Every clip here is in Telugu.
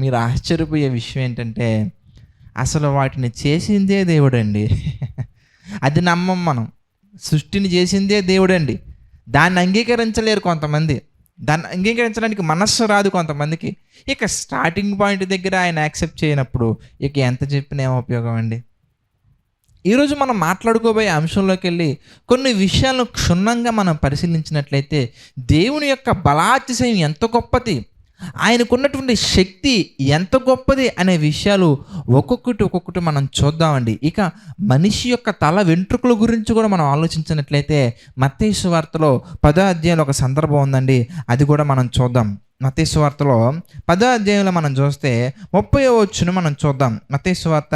మీరు ఆశ్చర్యపోయే విషయం ఏంటంటే, అసలు వాటిని చేసిందే దేవుడండి. అది నమ్మం మనం. సృష్టిని చేసిందే దేవుడండి. దాన్ని అంగీకరించలేరు కొంతమంది. దాన్ని అంగీకరించడానికి మనస్సు రాదు కొంతమందికి. ఇక స్టార్టింగ్ పాయింట్ దగ్గర ఆయన యాక్సెప్ట్ చేయనప్పుడు ఇక ఎంత చెప్పినా ఏం ఉపయోగం అండి? ఈరోజు మనం మాట్లాడుకోబోయే అంశంలోకెళ్ళి కొన్ని విషయాలను క్షుణ్ణంగా మనం పరిశీలించినట్లయితే, దేవుని యొక్క బలాతిశయం ఎంత గొప్పది, ఆయనకున్నటువంటి శక్తి ఎంత గొప్పది అనే విషయాలు ఒక్కొక్కటి మనం చూద్దామండి. ఇక మనిషి యొక్క తల వెంట్రుకల గురించి కూడా మనం ఆలోచించినట్లయితే మత్తయి సువార్తలో 10వ అధ్యాయంలో ఒక సందర్భం ఉందండి. అది కూడా మనం చూద్దాం. మత్తయి సువార్తలో 10వ అధ్యాయంలో మనం చూస్తే 30వ వచనం మనం చూద్దాం. మత్తయి సువార్త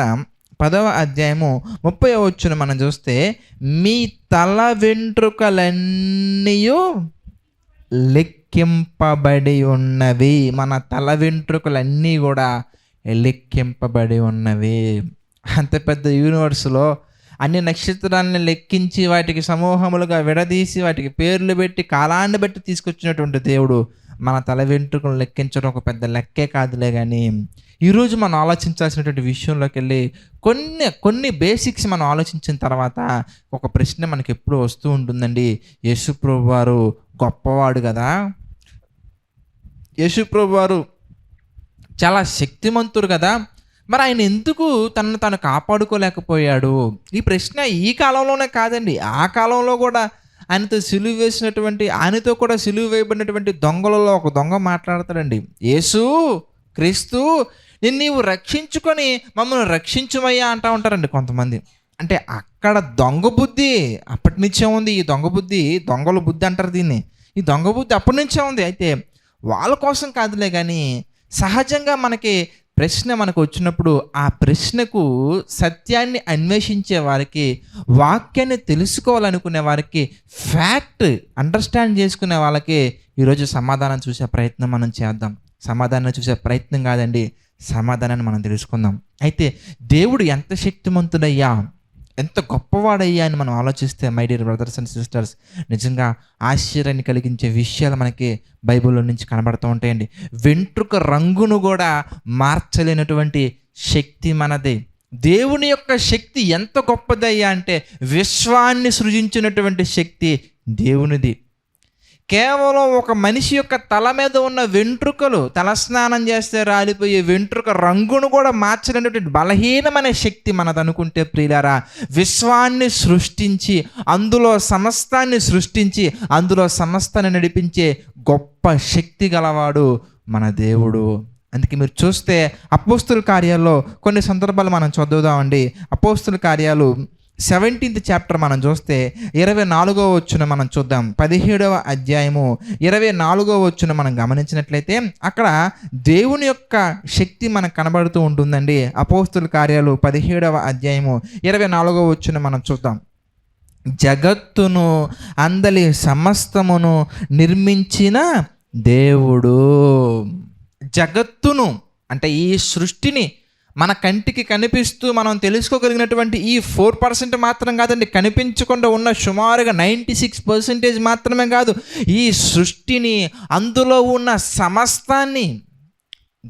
10వ అధ్యాయము 30వ వచనం మనం చూస్తే, మీ తల వెంట్రుకలన్నీయు లెక్కింపబడి ఉన్నవి. మన తల వెంట్రుకలన్నీ కూడా లెక్కింపబడి ఉన్నవి. అంత పెద్ద యూనివర్స్లో అన్ని నక్షత్రాలను లెక్కించి వాటికి సమూహములుగా విడదీసి వాటికి పేర్లు పెట్టి కాలాన్ని బట్టి తీసుకొచ్చినటువంటి దేవుడు మన తల వెంట్రుకలు లెక్కించడం ఒక పెద్ద లెక్కే కాదులే. కానీ ఈరోజు మనం ఆలోచించాల్సినటువంటి విషయంలోకి వెళ్ళి కొన్ని బేసిక్స్ మనం ఆలోచించిన తర్వాత ఒక ప్రశ్న మనకి ఎప్పుడు వస్తూ ఉంటుందండి. యేసుప్రభు వారు గొప్పవాడు కదా, యేసుప్రభు వారు చాలా శక్తిమంతుడు కదా, మరి ఆయన ఎందుకు తనను తాను కాపాడుకోలేకపోయాడు? ఈ ప్రశ్న ఈ కాలంలోనే కాదండి, ఆ కాలంలో కూడా ఆయనతో ఆయనతో కూడా సిలువ వేయబడినటువంటి దొంగలలో ఒక దొంగ మాట్లాడతాడండి. యేసు క్రీస్తు, నీవు రక్షించుకొని మమ్మల్ని రక్షించుమయ్యా అంటూ ఉంటారండి కొంతమంది. అంటే అక్కడ దొంగ బుద్ధి అప్పటి నుంచే ఉంది. ఈ దొంగ బుద్ధి, దొంగల బుద్ధి అంటారు దీన్ని. ఈ దొంగ బుద్ధి అప్పటి నుంచే ఉంది. అయితే వాళ్ళ కోసం కాదులే, కానీ సహజంగా మనకి ప్రశ్న మనకు వచ్చినప్పుడు ఆ ప్రశ్నకు సత్యాన్ని అన్వేషించే వారికి, వాక్యాన్ని తెలుసుకోవాలనుకునే వారికి, ఫ్యాక్ట్ అండర్స్టాండ్ చేసుకునే వాళ్ళకి ఈరోజు సమాధానం చూసే ప్రయత్నం మనం చేద్దాం. సమాధానం చూసే ప్రయత్నం కాదండి, సమాధానాన్ని మనం తెలుసుకుందాం. అయితే దేవుడు ఎంత శక్తిమంతుడయ్యా, ఎంత గొప్పవాడయ్యా అని మనం ఆలోచిస్తే my dear brothers and sisters, నిజంగా ఆశ్చర్యాన్ని కలిగించే విషయాలు మనకి బైబిల్లో నుంచి కనబడుతూ ఉంటాయండి. వెంట్రుక రంగును కూడా మార్చలేనటువంటి శక్తి మనదే. దేవుని యొక్క శక్తి ఎంత గొప్పదయ్యా అంటే విశ్వాన్ని సృజించినటువంటి శక్తి దేవునిది. కేవలం ఒక మనిషి యొక్క తల మీద ఉన్న వెంట్రుకలు, తలస్నానం చేస్తే రాలిపోయే వెంట్రుక రంగును కూడా మార్చలేనటువంటి బలహీనమైన శక్తి మనదనుకుంటే ప్రియులారా, విశ్వాన్ని సృష్టించి అందులో సమస్తాన్ని సృష్టించి అందులో సమస్తాన్ని నడిపించే గొప్ప శక్తి గలవాడు మన దేవుడు. అందుకే మీరు చూస్తే అపోస్తుల కార్యాల్లో కొన్ని సందర్భాలు మనం చదువుదామండి. అపోస్తుల కార్యాలు 17th చాప్టర్ మనం చూస్తే 24వ వచనం మనం చూద్దాం. 17వ అధ్యాయము 24వ వచనం మనం గమనించినట్లయితే అక్కడ దేవుని యొక్క శక్తి మనకు కనబడుతూ ఉంటుందండి. అపోస్తుల కార్యాలు 17వ అధ్యాయము 24వ వచనం మనం చూద్దాం. జగత్తును అందలి సమస్తమును నిర్మించిన దేవుడు. జగత్తును అంటే ఈ సృష్టిని మన కంటికి కనిపిస్తూ మనం తెలుసుకోగలిగినటువంటి ఈ 4% మాత్రం కాదండి, కనిపించకుండా ఉన్న సుమారుగా 96% మాత్రమే కాదు, ఈ సృష్టిని అందులో ఉన్న సమస్తాన్ని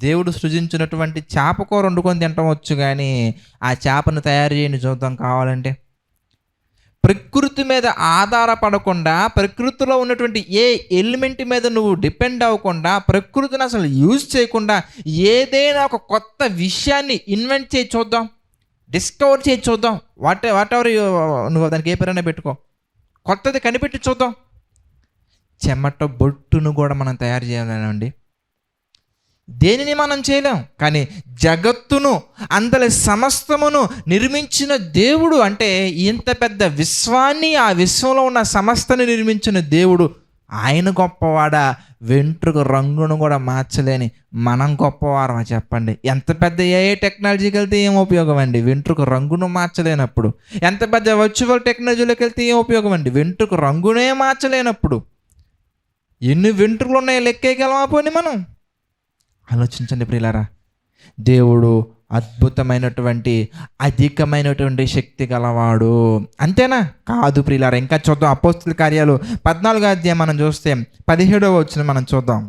దేవుడు సృజించినటువంటి చేప కూర వండుకొని తింటవచ్చు, కానీ ఆ చేపను తయారు చేయని చూద్దాం కావాలంటే. ప్రకృతి మీద ఆధారపడకుండా, ప్రకృతిలో ఉన్నటువంటి ఏ ఎలిమెంట్ మీద నువ్వు డిపెండ్ అవ్వకుండా, ప్రకృతిని అసలు యూజ్ చేయకుండా ఏదైనా ఒక కొత్త విషయాన్ని ఇన్వెంట్ చేసి చూద్దాం, డిస్కవర్ చేసి చూద్దాం. వాట్ ఎవర్ నువ్వు దానికి ఏ పేరైనా పెట్టుకో, కొత్తది కనిపెట్టి చూద్దాం. చెమట బొట్టును కూడా మనం తయారు చేయాలండి. దేనిని మనం చేయలేం, కానీ జగత్తును అందరి సమస్తమును నిర్మించిన దేవుడు అంటే ఇంత పెద్ద విశ్వాన్ని, ఆ విశ్వంలో ఉన్న సమస్తని నిర్మించిన దేవుడు ఆయన గొప్పవాడా? వెంట్రుక రంగును కూడా మార్చలేని మనం గొప్పవారమా చెప్పండి? ఎంత పెద్ద ఏ టెక్నాలజీకి వెళ్తే ఏం ఉపయోగం అండి వెంట్రుక రంగును మార్చలేనప్పుడు? ఎంత పెద్ద వర్చువల్ టెక్నాలజీలోకి వెళ్తే ఏం ఉపయోగం అండి వెంట్రుక రంగునే మార్చలేనప్పుడు? ఎన్ని వెంట్రుకలు ఉన్నాయో లెక్కేయగలమా పోనీ మనం? ఆలోచించండి ప్రియులారా. దేవుడు అద్భుతమైనటువంటి అధికమైనటువంటి శక్తి గలవాడు. అంతేనా? కాదు ప్రియులారా. ఇంకా చూద్దాం. అపోస్తుల కార్యాలు 14వ అధ్యాయం మనం చూస్తే 17వ వచనం మనం చూద్దాం.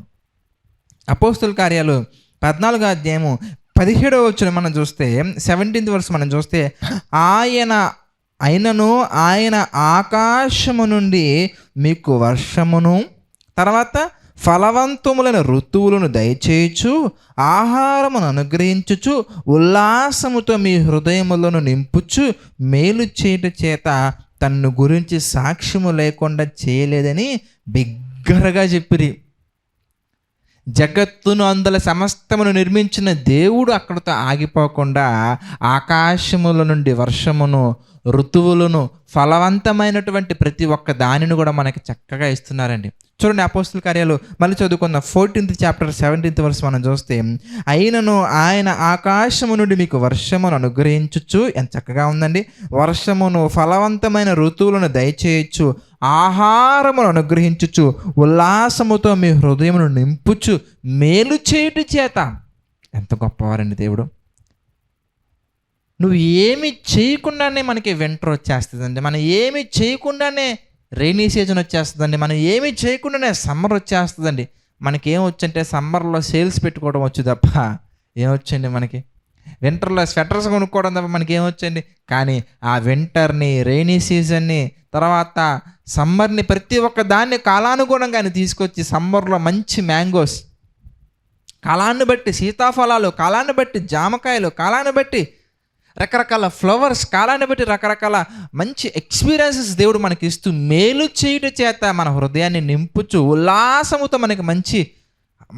అపోస్తుల కార్యాలు 14వ అధ్యాయము 17వ వచనం మనం చూస్తే 17th వర్స్ మనం చూస్తే ఆయన ఆకాశము నుండి మీకు వర్షమును, తర్వాత ఫలవంతములైన ఋతువులను దయచేయచ్చు, ఆహారమును అనుగ్రహించుచు, ఉల్లాసముతో మీ హృదయములను నింపుచు, మేలు చేయట చేత తన్ను గురించి సాక్ష్యము లేకుండా చేయలేదని బిగ్గరగా చెప్పిరి. జగత్తును అందుల సమస్తమును నిర్మించిన దేవుడు అక్కడితో ఆగిపోకుండా ఆకాశముల నుండి వర్షమును, ఋతువులను, ఫలవంతమైనటువంటి ప్రతి ఒక్క దానిని కూడా మనకి చక్కగా ఇస్తున్నారండి. చూడండి అపోస్తుల కార్యాలు మళ్ళీ చదువుకున్న 14th చాప్టర్ 17th వర్స్ మనం చూస్తే, అయినను ఆయన ఆకాశము నుండి మీకు వర్షమును అనుగ్రహించుచు, ఎంత చక్కగా ఉందండి, వర్షమును, ఫలవంతమైన ఋతువులను దయచేయచ్చు, ఆహారమును అనుగ్రహించుచు, ఉల్లాసముతో మీ హృదయమును నింపుచు, మేలు చేయుట చేత. ఎంత గొప్పవారండి దేవుడు. నువ్వు ఏమి చేయకుండానే మనకి వింటర్ వచ్చేస్తుందండి, మనం ఏమి చేయకుండానే రైనీ సీజన్ వచ్చేస్తుందండి, మనం ఏమి చేయకుండానే సమ్మర్ వచ్చేస్తుందండి. మనకి ఏమొచ్చంటే సమ్మర్లో సేల్స్ పెట్టుకోవడం వచ్చు తప్ప ఏమొచ్చండి మనకి, వింటర్లో స్వెటర్స్ కొనుక్కోవడం తప్ప మనకి ఏమొచ్చండి. కానీ ఆ వింటర్ని, రైనీ సీజన్ని, తర్వాత సమ్మర్ని, ప్రతి ఒక్క దాన్ని కాలానుగుణంగానే తీసుకొచ్చి సమ్మర్లో మంచి మ్యాంగోస్, కాలాన్ని బట్టి సీతాఫలాలు, కాలాన్ని బట్టి జామకాయలు, కాలాన్ని బట్టి రకరకాల ఫ్లవర్స్, కాలాన్ని బట్టి రకరకాల మంచి ఎక్స్పీరియన్సెస్ దేవుడు మనకి ఇస్తూ, మేలు చేయుట చేత మన హృదయాన్ని నింపుచు, ఉల్లాసముతో మనకి మంచి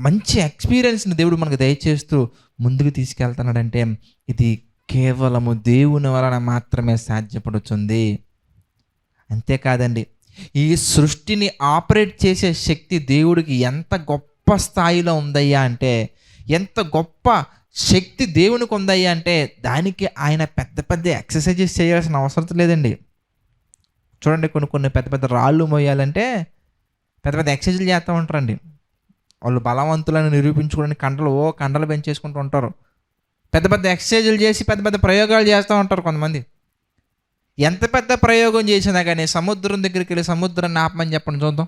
మంచి ఎక్స్పీరియన్స్ని దేవుడు మనకు దయచేస్తూ ముందుకు తీసుకెళ్తున్నాడంటే ఇది కేవలము దేవుని వలన మాత్రమే సాధ్యపడుతుంది. అంతేకాదండి, ఈ సృష్టిని ఆపరేట్ చేసే శక్తి దేవుడికి ఎంత గొప్ప స్థాయిలో ఉందయ్యా అంటే, ఎంత గొప్ప శక్తి దేవునికి ఉందయ్యా అంటే, దానికి ఆయన పెద్ద పెద్ద ఎక్సర్సైజెస్ చేయాల్సిన అవసరం లేదండి. చూడండి, కొన్ని పెద్ద పెద్ద రాళ్ళు మోయాలంటే పెద్ద పెద్ద ఎక్సర్సైజులు చేస్తూ ఉంటారండి. వాళ్ళు బలవంతులను నిరూపించుకోవడానికి కండలు పెంచేసుకుంటూ ఉంటారు. పెద్ద పెద్ద ఎక్సర్సైజులు చేసి పెద్ద పెద్ద ప్రయోగాలు చేస్తూ ఉంటారు కొంతమంది. ఎంత పెద్ద ప్రయోగం చేసినా కానీ సముద్రం దగ్గరికి వెళ్ళి సముద్రాన్ని ఆపమని చెప్పండి చూద్దాం.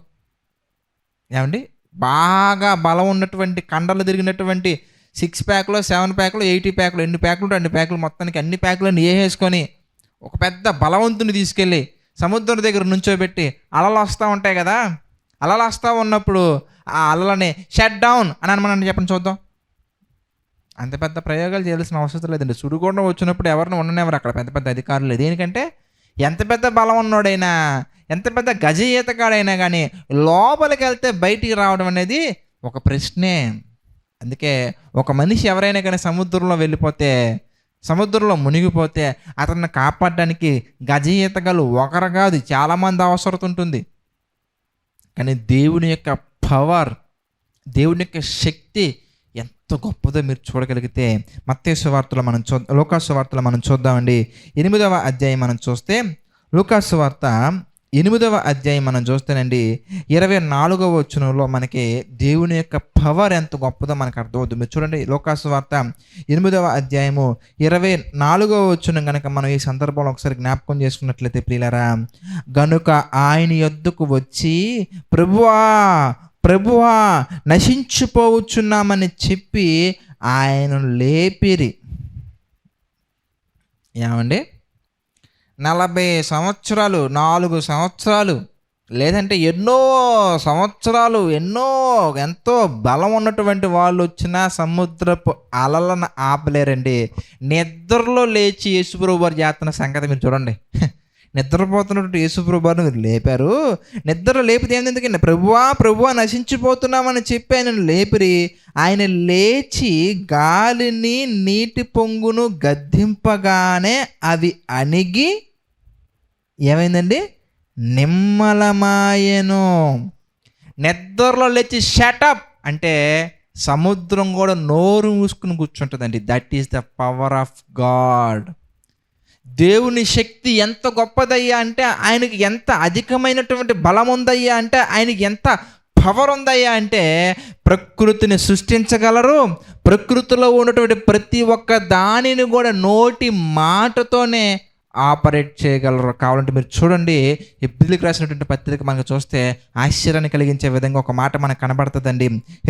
ఏమండి, బాగా బలం ఉన్నటువంటి కండలు తిరిగినటువంటి 6 ప్యాక్లో 7 ప్యాక్లో 80 ప్యాక్లు, ఎన్ని ప్యాక్లు 2 ప్యాక్లు, మొత్తానికి అన్ని ప్యాక్లను వేసుకొని ఒక పెద్ద బలవంతుని తీసుకెళ్ళి సముద్రం దగ్గర నుంచోబెట్టి అలలు వస్తూ ఉంటాయి కదా, అలలు వస్తూ ఉన్నప్పుడు ఆ అలలని షట్ డౌన్ అని అనమని చెప్పండి చూద్దాం. అంత పెద్ద ప్రయోగాలు చేయాల్సిన అవసరం లేదండి. సుడిగుండం వచ్చినప్పుడు ఎవరిని ఉండనివ్వరు అక్కడ పెద్ద పెద్ద అధికారులు. దేనికంటే ఎంత పెద్ద బలం ఉన్నోడైనా, ఎంత పెద్ద గజ ఈతగాడైనా కానీ లోపలికి వెళ్తే బయటికి రావడం అనేది ఒక ప్రశ్నే. అందుకే ఒక మనిషి ఎవరైనా కానీ సముద్రంలో వెళ్ళిపోతే, సముద్రంలో మునిగిపోతే అతన్ని కాపాడడానికి గజ ఈతగాళ్ళు ఒకరు కాదు, చాలామంది అవసరం ఉంటుంది. కానీ దేవుని యొక్క పవర్, దేవుని యొక్క శక్తి ఎంత గొప్పదో మీరు చూడగలిగితే మత్తయి సువార్తలో మనం లూకా సువార్తలో మనం చూద్దామండి. 8వ అధ్యాయం మనం చూస్తే, లూకా సువార్త 8వ అధ్యాయం మనం చూస్తేనండి 24వ వచనంలో మనకి దేవుని యొక్క పవర్ ఎంత గొప్పదో మనకు అర్థమవుతుంది. మీరు చూడండి, లూకా సువార్త 8వ అధ్యాయము 24వ వచనం కనుక మనం ఈ సందర్భంలో ఒకసారి జ్ఞాపకం చేసుకున్నట్లయితే ప్రియులారా, గనుక ఆయన యొద్దకు వచ్చి ప్రభువా నశించిపోవచ్చున్నామని చెప్పి ఆయన లేపిరి. ఏమండి, 40 సంవత్సరాలు, 4 సంవత్సరాలు, లేదంటే ఎన్నో సంవత్సరాలు, ఎంతో బలం ఉన్నటువంటి వాళ్ళు వచ్చినా సముద్రపు అలలను ఆపలేరండి. నిద్రలో లేచి యేసుప్రభు వారు చేస్తున్న సంగతి మీరు చూడండి. నిద్రపోతున్నటువంటి యేసుప్రభు వారిని మీరు లేపారు. నిద్ర లేపితే ఏమైంది? ఎందుకంటే ప్రభువా నశించిపోతున్నామని చెప్పి ఆయన లేపిరి. ఆయన లేచి గాలిని, నీటి పొంగును గద్దింపగానే అవి అణిగి ఏమైందండి? నిమ్మలమాయెను. నిద్రలో లేచి షటప్ అంటే సముద్రం కూడా నోరు మూసుకుని కూర్చుంటుందండి. That is the power of God. దేవుని శక్తి ఎంత గొప్పదయ్యా అంటే, ఆయనకి ఎంత అధికమైనటువంటి బలం ఉందయ్యా అంటే, ఆయనకి ఎంత పవర్ ఉందయ్యా అంటే, ప్రకృతిని సృష్టించగలరు. ప్రకృతిలో ఉన్నటువంటి ప్రతి ఒక్క దానిని కూడా నోటి మాటతోనే ఆపరేట్ చేయగలరు. కావాలంటే మీరు చూడండి, హెబ్రీయులకు రాసినటువంటి పత్రిక మనకు చూస్తే ఆశ్చర్యాన్ని కలిగించే విధంగా ఒక మాట మనకు కనబడుతుందండి.